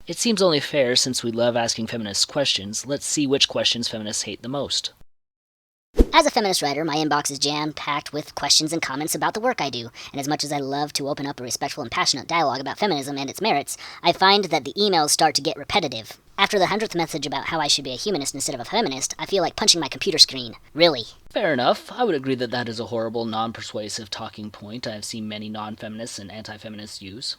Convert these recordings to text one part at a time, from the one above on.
It seems only fair, since we love asking feminists questions, let's see which questions feminists hate the most. As a feminist writer, my inbox is jam-packed with questions and comments about the work I do, and as much as I love to open up a respectful and passionate dialogue about feminism and its merits, I find that the emails start to get repetitive. After the 100th message about how I should be a humanist instead of a feminist, I feel like punching my computer screen. Really. Fair enough. I would agree that that is a horrible, non-persuasive talking point I have seen many non-feminists and anti-feminists use.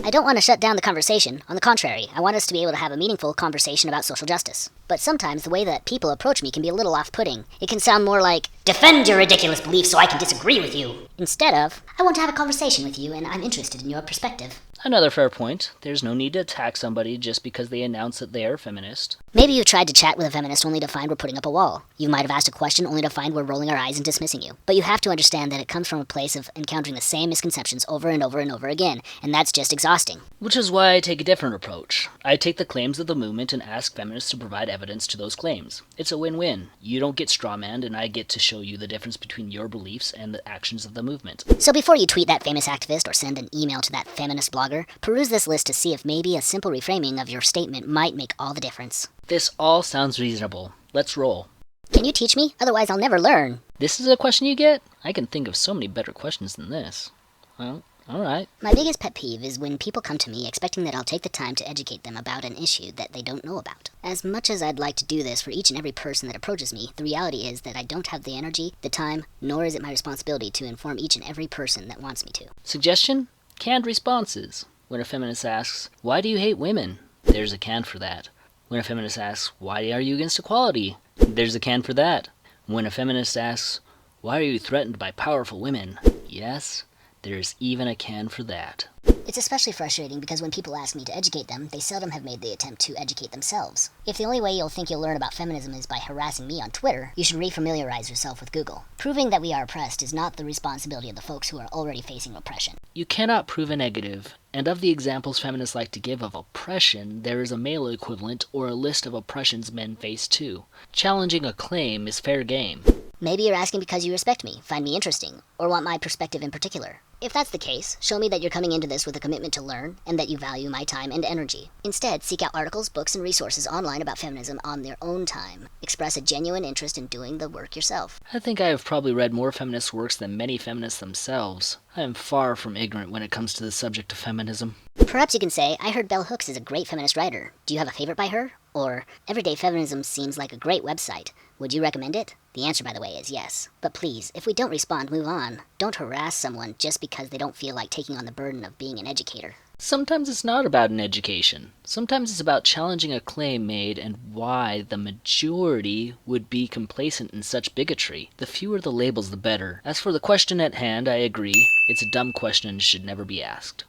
I don't want to shut down the conversation. On the contrary, I want us to be able to have a meaningful conversation about social justice. But sometimes the way that people approach me can be a little off-putting. It can sound more like, "Defend your ridiculous beliefs so I can disagree with you," instead of, "I want to have a conversation with you and I'm interested in your perspective." Another fair point. There's no need to attack somebody just because they announce that they are feminist. Maybe you've tried to chat with a feminist only to find we're putting up a wall. You might have asked a question only to find we're rolling our eyes and dismissing you. But you have to understand that it comes from a place of encountering the same misconceptions over and over and over again, and that's just exhausting. Which is why I take a different approach. I take the claims of the movement and ask feminists to provide evidence to those claims. It's a win-win. You don't get strawmanned, and I get to show you the difference between your beliefs and the actions of the movement. So before you tweet that famous activist or send an email to that feminist blogger, peruse this list to see if maybe a simple reframing of your statement might make all the difference. This all sounds reasonable. Let's roll. Can you teach me? Otherwise I'll never learn. This is a question you get? I can think of so many better questions than this. Well, alright. My biggest pet peeve is when people come to me expecting that I'll take the time to educate them about an issue that they don't know about. As much as I'd like to do this for each and every person that approaches me, the reality is that I don't have the energy, the time, nor is it my responsibility to inform each and every person that wants me to. Suggestion? Canned responses. When a feminist asks, "Why do you hate women?" There's a can for that. When a feminist asks, "Why are you against equality?" There's a can for that. When a feminist asks, "Why are you threatened by powerful women?" Yes, there's even a can for that. It's especially frustrating because when people ask me to educate them, they seldom have made the attempt to educate themselves. If the only way you'll think you'll learn about feminism is by harassing me on Twitter, you should refamiliarize yourself with Google. Proving that we are oppressed is not the responsibility of the folks who are already facing oppression. You cannot prove a negative, and of the examples feminists like to give of oppression, there is a male equivalent or a list of oppressions men face too. Challenging a claim is fair game. Maybe you're asking because you respect me, find me interesting, or want my perspective in particular. If that's the case, show me that you're coming into this with a commitment to learn, and that you value my time and energy. Instead, seek out articles, books, and resources online about feminism on their own time. Express a genuine interest in doing the work yourself. I think I have probably read more feminist works than many feminists themselves. I am far from ignorant when it comes to the subject of feminism. Perhaps you can say, "I heard Bell Hooks is a great feminist writer. Do you have a favorite by her?" Or, "Everyday Feminism seems like a great website. Would you recommend it?" The answer, by the way, is yes. But please, if we don't respond, move on. Don't harass someone just because they don't feel like taking on the burden of being an educator. Sometimes it's not about an education. Sometimes it's about challenging a claim made and why the majority would be complacent in such bigotry. The fewer the labels, the better. As for the question at hand, I agree. It's a dumb question and should never be asked.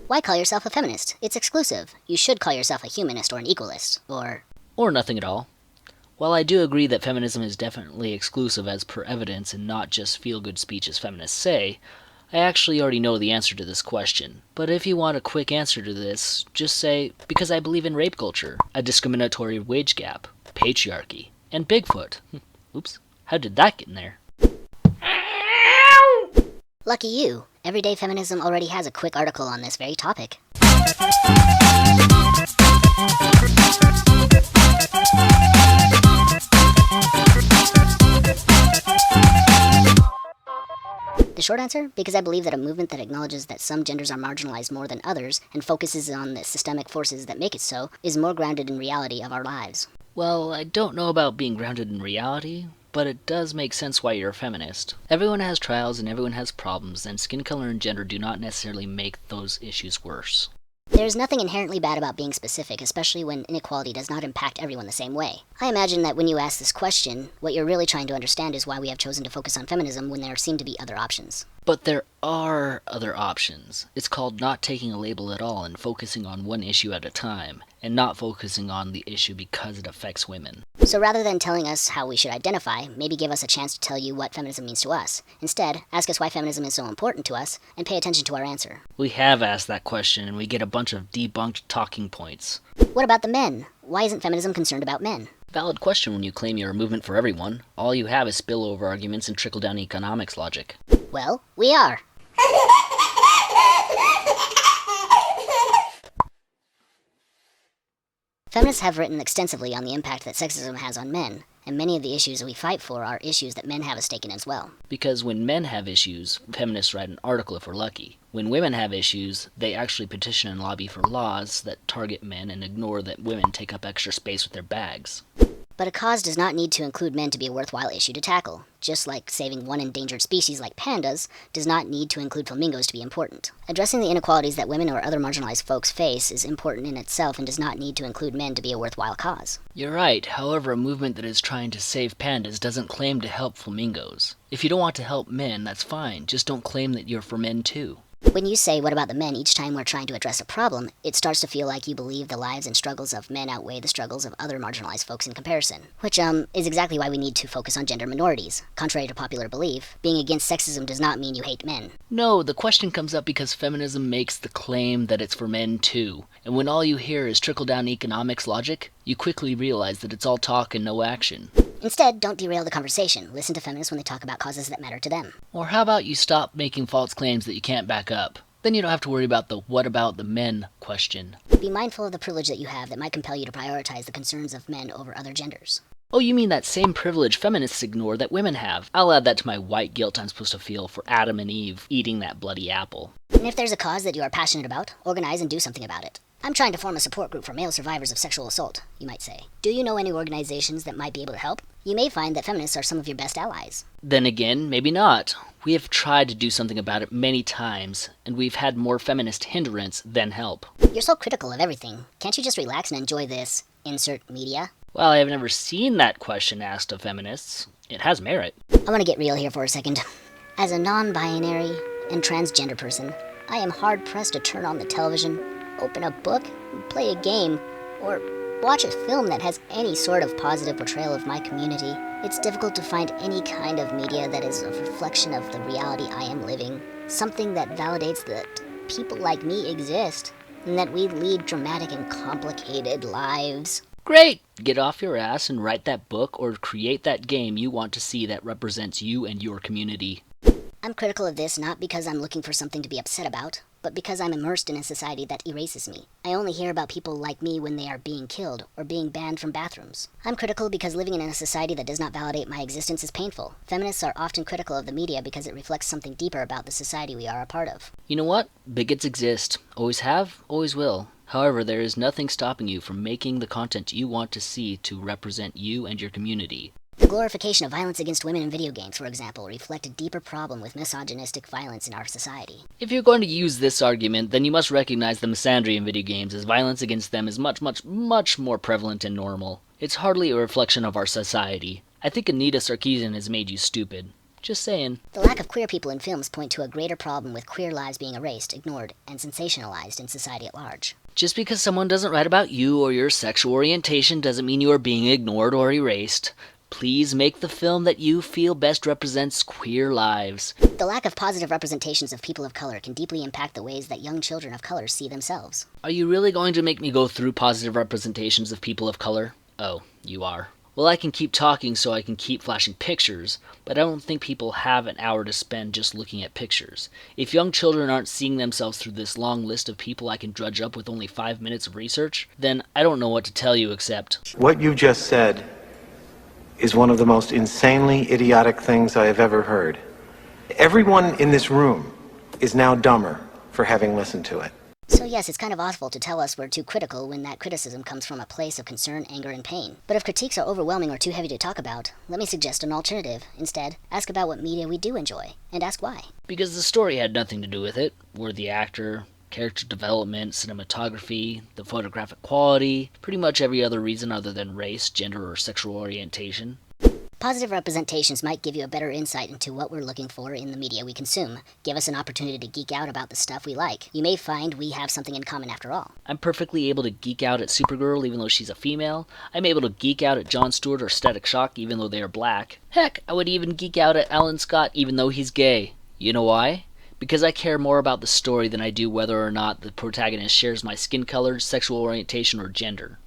Why call yourself a feminist? It's exclusive. You should call yourself a humanist or an equalist. Or nothing at all. While I do agree that feminism is definitely exclusive as per evidence and not just feel-good speech as feminists say, I actually already know the answer to this question. But if you want a quick answer to this, just say, because I believe in rape culture, a discriminatory wage gap, patriarchy, and Bigfoot. Oops, how did that get in there? Lucky you. Everyday Feminism already has a quick article on this very topic. The short answer? Because I believe that a movement that acknowledges that some genders are marginalized more than others and focuses on the systemic forces that make it so is more grounded in reality of our lives. Well, I don't know about being grounded in reality, but it does make sense why you're a feminist. Everyone has trials and everyone has problems, and skin color and gender do not necessarily make those issues worse. There's nothing inherently bad about being specific, especially when inequality does not impact everyone the same way. I imagine that when you ask this question, what you're really trying to understand is why we have chosen to focus on feminism when there seem to be other options. But there are other options. It's called not taking a label at all and focusing on one issue at a time, and not focusing on the issue because it affects women. So rather than telling us how we should identify, maybe give us a chance to tell you what feminism means to us. Instead, ask us why feminism is so important to us, and pay attention to our answer. We have asked that question, and we get a bunch of debunked talking points. What about the men? Why isn't feminism concerned about men? Valid question when you claim you're a movement for everyone. All you have is spillover arguments and trickle-down economics logic. Well, we are. Feminists have written extensively on the impact that sexism has on men, and many of the issues we fight for are issues that men have a stake in as well. Because when men have issues, feminists write an article if we're lucky. When women have issues, they actually petition and lobby for laws that target men and ignore that women take up extra space with their bags. But a cause does not need to include men to be a worthwhile issue to tackle, just like saving one endangered species like pandas does not need to include flamingos to be important. Addressing the inequalities that women or other marginalized folks face is important in itself and does not need to include men to be a worthwhile cause. You're right, however, a movement that is trying to save pandas doesn't claim to help flamingos. If you don't want to help men, that's fine, just don't claim that you're for men too. When you say, what about the men, each time we're trying to address a problem, it starts to feel like you believe the lives and struggles of men outweigh the struggles of other marginalized folks in comparison. Which, is exactly why we need to focus on gender minorities. Contrary to popular belief, being against sexism does not mean you hate men. No, the question comes up because feminism makes the claim that it's for men too. And when all you hear is trickle-down economics logic, you quickly realize that it's all talk and no action. Instead, don't derail the conversation. Listen to feminists when they talk about causes that matter to them. Or how about you stop making false claims that you can't back up? Then you don't have to worry about the what about the men question. Be mindful of the privilege that you have that might compel you to prioritize the concerns of men over other genders. Oh, you mean that same privilege feminists ignore that women have? I'll add that to my white guilt I'm supposed to feel for Adam and Eve eating that bloody apple. And if there's a cause that you are passionate about, organize and do something about it. I'm trying to form a support group for male survivors of sexual assault, you might say. Do you know any organizations that might be able to help? You may find that feminists are some of your best allies. Then again, maybe not. We have tried to do something about it many times, and we've had more feminist hindrance than help. You're so critical of everything. Can't you just relax and enjoy this, insert media? Well, I have never seen that question asked of feminists. It has merit. I want to get real here for a second. As a non-binary and transgender person, I am hard-pressed to turn on the television, open a book, play a game, or watch a film that has any sort of positive portrayal of my community. It's difficult to find any kind of media that is a reflection of the reality I am living. Something that validates that people like me exist, and that we lead dramatic and complicated lives. Great! Get off your ass and write that book or create that game you want to see that represents you and your community. I'm critical of this not because I'm looking for something to be upset about, but because I'm immersed in a society that erases me. I only hear about people like me when they are being killed or being banned from bathrooms. I'm critical because living in a society that does not validate my existence is painful. Feminists are often critical of the media because it reflects something deeper about the society we are a part of. You know what? Bigots exist. Always have, always will. However, there is nothing stopping you from making the content you want to see to represent you and your community. The glorification of violence against women in video games, for example, reflect a deeper problem with misogynistic violence in our society. If you're going to use this argument, then you must recognize the misandry in video games, as violence against them is much more prevalent and normal. It's hardly a reflection of our society. I think Anita Sarkeesian has made you stupid. Just saying. The lack of queer people in films point to a greater problem with queer lives being erased, ignored, and sensationalized in society at large. Just because someone doesn't write about you or your sexual orientation doesn't mean you are being ignored or erased. Please make the film that you feel best represents queer lives. The lack of positive representations of people of color can deeply impact the ways that young children of color see themselves. Are you really going to make me go through positive representations of people of color? Oh, you are. Well, I can keep talking so I can keep flashing pictures, but I don't think people have an hour to spend just looking at pictures. If young children aren't seeing themselves through this long list of people I can drudge up with only 5 minutes of research, then I don't know what to tell you except... What you just said is one of the most insanely idiotic things I have ever heard. Everyone in this room is now dumber for having listened to it. So yes, it's kind of awful to tell us we're too critical when that criticism comes from a place of concern, anger, and pain. But if critiques are overwhelming or too heavy to talk about, let me suggest an alternative. Instead, ask about what media we do enjoy, and ask why. Because the story had nothing to do with it, or the actor, character development, cinematography, the photographic quality, pretty much every other reason other than race, gender, or sexual orientation. Positive representations might give you a better insight into what we're looking for in the media we consume, give us an opportunity to geek out about the stuff we like. You may find we have something in common after all. I'm perfectly able to geek out at Supergirl even though she's a female. I'm able to geek out at Jon Stewart or Static Shock even though they are black. Heck, I would even geek out at Alan Scott even though he's gay. You know why? Because I care more about the story than I do whether or not the protagonist shares my skin color, sexual orientation, or gender.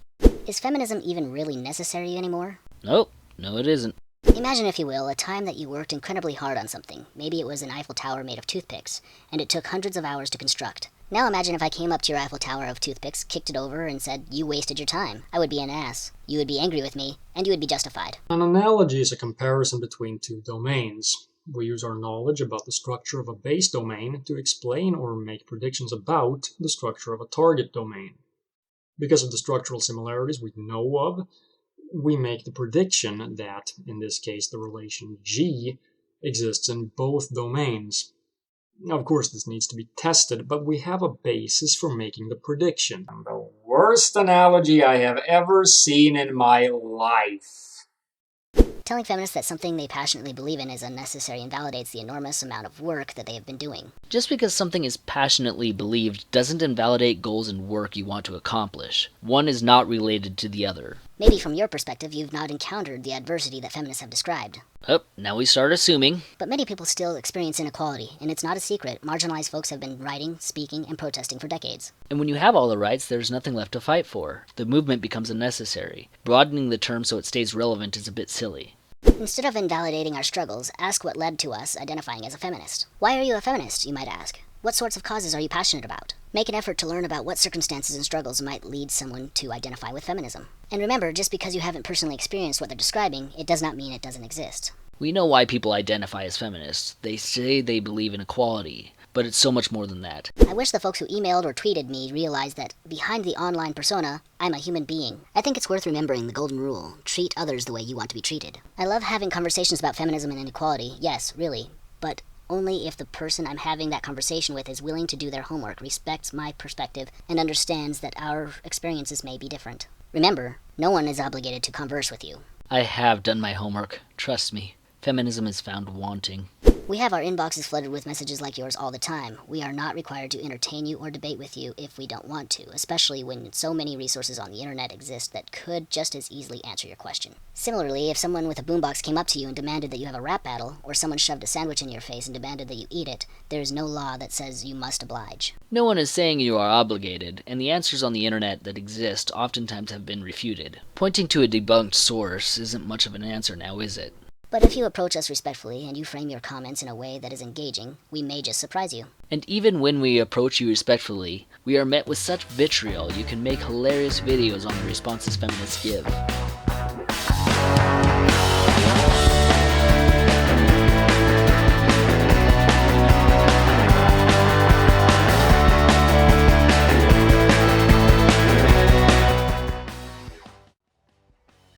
Is feminism even really necessary anymore? Nope, no it isn't. Imagine, if you will, a time that you worked incredibly hard on something. Maybe it was an Eiffel Tower made of toothpicks, and it took hundreds of hours to construct. Now imagine if I came up to your Eiffel Tower of toothpicks, kicked it over, and said, "You wasted your time." I would be an ass. You would be angry with me, and you would be justified. An analogy is a comparison between two domains. We use our knowledge about the structure of a base domain to explain or make predictions about the structure of a target domain. Because of the structural similarities we know of, we make the prediction that, in this case, the relation G exists in both domains. Of course, this needs to be tested, but we have a basis for making the prediction. The worst analogy I have ever seen in my life. Telling feminists that something they passionately believe in is unnecessary invalidates the enormous amount of work that they have been doing. Just because something is passionately believed doesn't invalidate goals and work you want to accomplish. One is not related to the other. Maybe from your perspective, you've not encountered the adversity that feminists have described. Oh, now we start assuming. But many people still experience inequality, and it's not a secret. Marginalized folks have been writing, speaking, and protesting for decades. And when you have all the rights, there's nothing left to fight for. The movement becomes unnecessary. Broadening the term so it stays relevant is a bit silly. Instead of invalidating our struggles, ask what led to us identifying as a feminist. Why are you a feminist, you might ask? What sorts of causes are you passionate about? Make an effort to learn about what circumstances and struggles might lead someone to identify with feminism. And remember, just because you haven't personally experienced what they're describing, it does not mean it doesn't exist. We know why people identify as feminists. They say they believe in equality, but it's so much more than that. I wish the folks who emailed or tweeted me realized that behind the online persona, I'm a human being. I think it's worth remembering the golden rule: treat others the way you want to be treated. I love having conversations about feminism and inequality, yes, really, but only if the person I'm having that conversation with is willing to do their homework, respects my perspective, and understands that our experiences may be different. Remember, no one is obligated to converse with you. I have done my homework. Trust me. Feminism is found wanting. We have our inboxes flooded with messages like yours all the time. We are not required to entertain you or debate with you if we don't want to, especially when so many resources on the internet exist that could just as easily answer your question. Similarly, if someone with a boombox came up to you and demanded that you have a rap battle, or someone shoved a sandwich in your face and demanded that you eat it, there is no law that says you must oblige. No one is saying you are obligated, and the answers on the internet that exist oftentimes have been refuted. Pointing to a debunked source isn't much of an answer now, is it? But if you approach us respectfully and you frame your comments in a way that is engaging, we may just surprise you. And even when we approach you respectfully, we are met with such vitriol you can make hilarious videos on the responses feminists give.